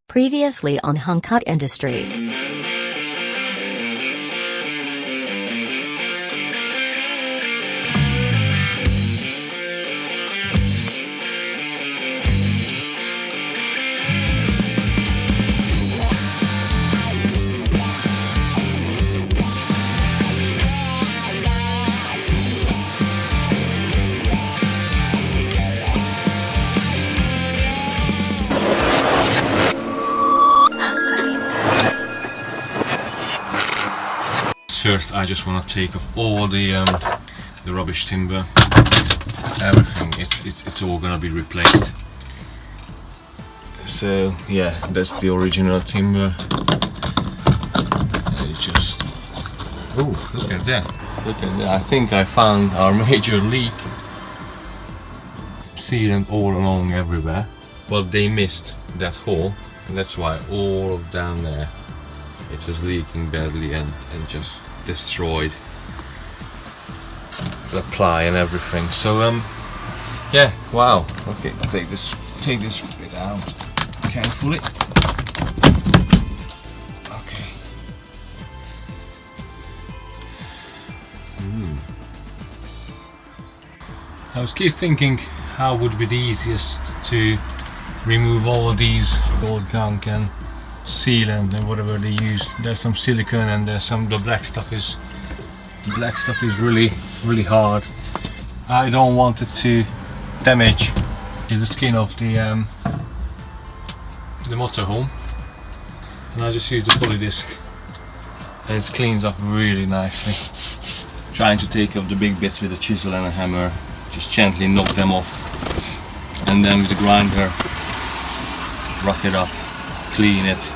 Previously on Huncut Industries. First, I just want to take off all the rubbish timber, everything. It's all gonna be replaced. So yeah, that's the original timber. Oh, look at that! Look at that! I think I found our major leak. Sealant all along everywhere. Well, they missed that hole, and that's why all of down there it was leaking badly and just destroyed the ply and everything. So yeah, wow. Okay, take this bit out carefully. Okay. I was keep thinking how would be the easiest to remove all of these gold gunk and sealant and whatever they used. There's some silicone and there's the black stuff is really hard. I don't want it to damage the skin of the motorhome, and I just use the poly disc and it cleans up really nicely. Trying to take off the big bits with a chisel and a hammer, just gently knock them off, and then with the grinder rough it up, clean it.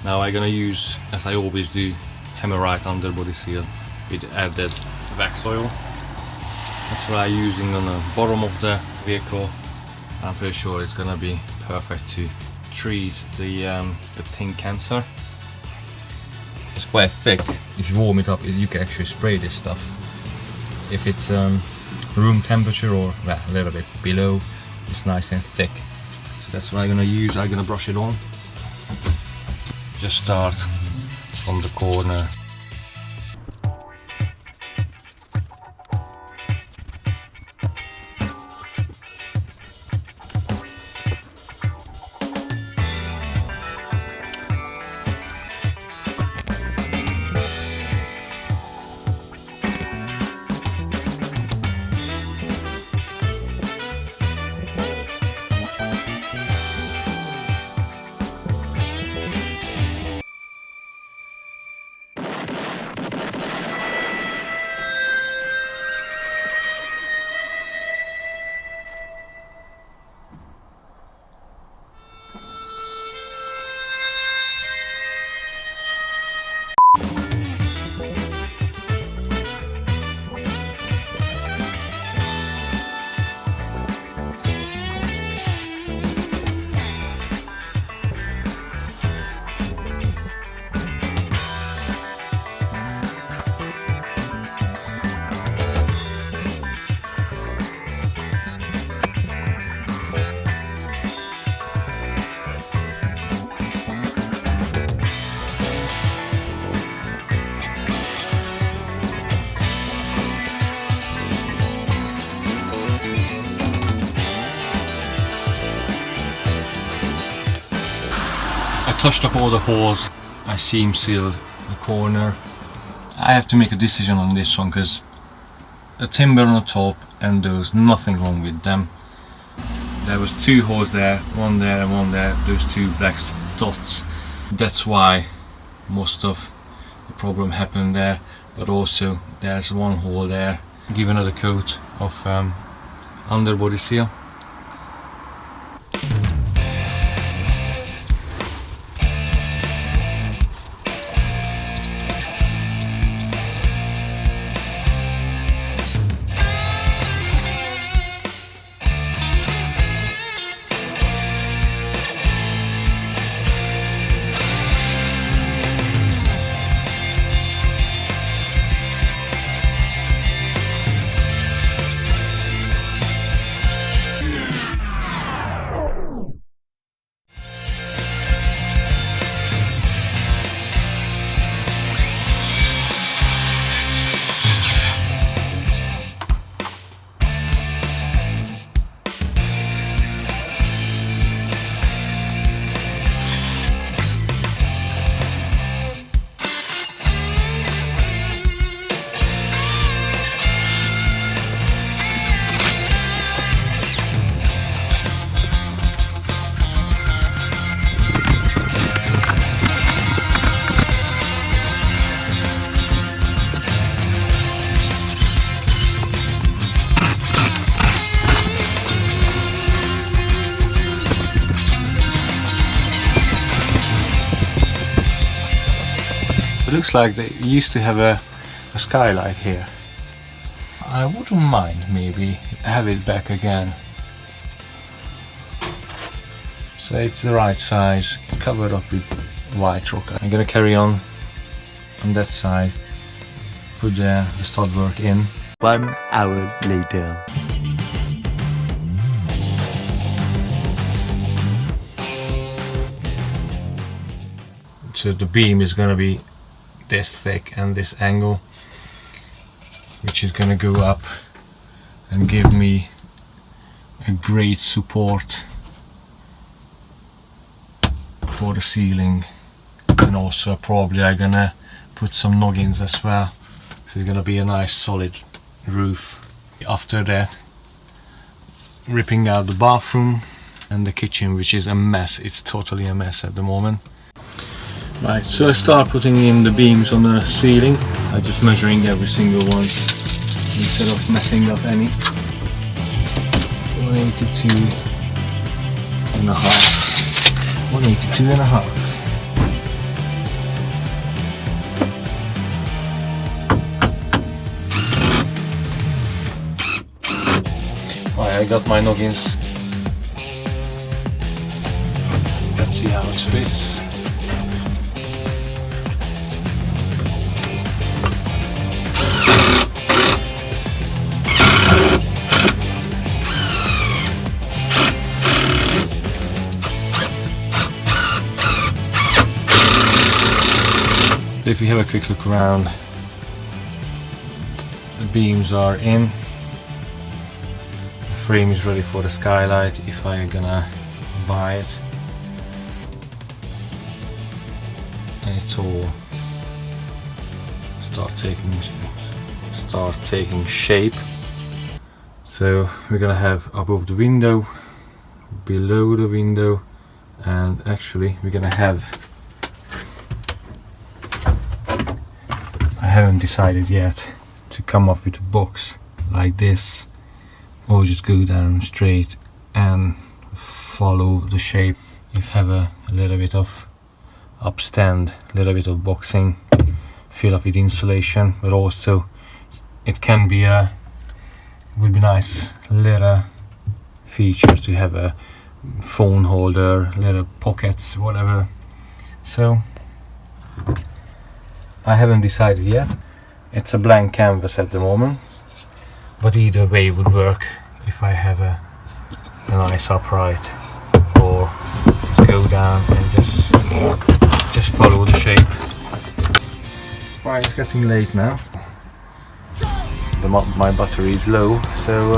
Now I'm gonna use, as I always do, Hammerite underbody seal with added wax oil. That's what I'm using on the bottom of the vehicle. I'm pretty sure it's gonna be perfect to treat the tin cancer. It's quite thick. If you warm it up, you can actually spray this stuff. If it's room temperature or a little bit below, it's nice and thick. So that's what I'm gonna use. I'm gonna brush it on. Just start from the corner. touched up all the holes. I seam sealed the corner. I have to make a decision on this one because the timber on the top and there's nothing wrong with them. There was 2 holes there, one there and one there, those 2 black dots. That's why most of the problem happened there, but also there's 1 hole there. Give another coat of underbody seal. It looks like they used to have a skylight here. I wouldn't mind maybe have it back again. So it's the right size, it's covered up with white rock. I'm gonna carry on that side, put the stud work in. 1 hour later. So the beam is gonna be this thick and this angle, which is gonna go up and give me a great support for the ceiling, and also probably I'm gonna put some noggins as well, so it's gonna be a nice solid roof. After that, ripping out the bathroom and the kitchen, which is a mess. It's totally a mess at the moment. Right, so I start putting in the beams on the ceiling. I'm just measuring every single one instead of messing up any. 182 and a half. 182 and a half. Right, I got my noggins. Let's see how it fits. If you have a quick look around, the beams are in, the frame is ready for the skylight if I'm gonna buy it, and it's all start taking shape. So we're gonna have above the window, below the window, and actually we're gonna have, I haven't decided yet, to come up with a box like this or just go down straight and follow the shape. If have a little bit of upstand, a little bit of boxing, fill up with insulation, but also it can be would be nice little feature to have a phone holder, little pockets, whatever. So I haven't decided yet. It's a blank canvas at the moment, but either way would work if I have a nice upright, or just go down and just follow the shape. Right, it's getting late now. My battery is low, so